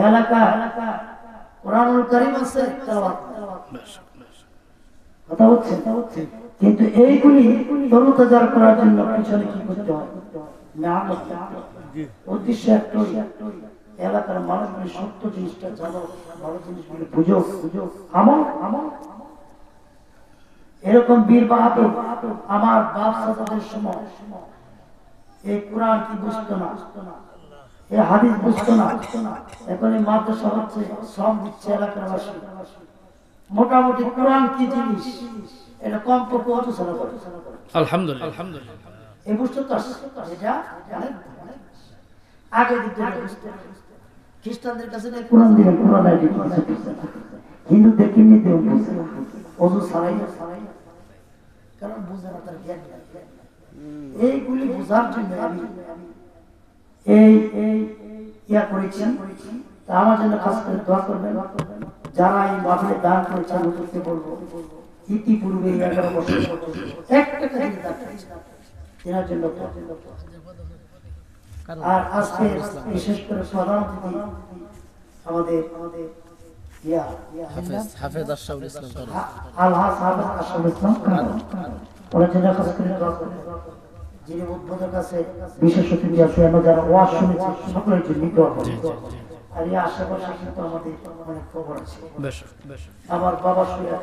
এলাকা কোরআনুল কারীম আছে তেলাওয়াত কথা হচ্ছে কিন্তু এইগুলি তরুতাজা করার জন্য পিছনে কি করতে হয় মেহনত উদ্দেশ্য একটাই এলাকার মানুষগুলি সত্য জিনিসটা জানো ভালো জিনিসগুলি বুঝো আমল এরকম বীর বাহাদুর আমার বাপ সাদাদের সময় এই কোরআন কি বুঝতো না এই হাদিস বুঝতো না এখন এই মাদ্রাসা হচ্ছে শ্রম দিচ্ছে এলাকার বাসী মোটামুটি কোরআন কি জিনিস এটা কম পক্ষে আলোচনা করে আলহামদুলিল্লাহ এই বুঝতে তো এটা আগে দিতে খ্রিস্টানদের কাছে কোরআন দিলে কোরআন আইডি হিন্দুদের কিনে দেও ওযু ছাড়াই কারণ বুঝে না তার জ্ঞান এইগুলি বোঝার জন্য আমি এই ইয়া করেছেন তা আমার জন্য খাস করে দোয়া করবেন যারা এই মাহফিলে দান করেছেন হুজুরকে বলবো ইতিপূর্বে 11 বছর একটা কাজ দান এর জন্য আর আজকে বিশেষ করে প্রধান অতিথি আমাদের হাফেজ আশরাফুল ইসলাম আলহাজ হাফেজ আশরাফুল ইসলাম ওনার জন্য খাস করে দোয়া করবেন যিনি উদ্বোধকের কাছে বিশেষ অতিথি আছেন যারা ওয়াজ শুনেছে সকলের জন্য দোয়া করবেন আর এই আশেপাশে কিন্তু আমাদের অনেক খবর আছে আমার বাবা শুয়ে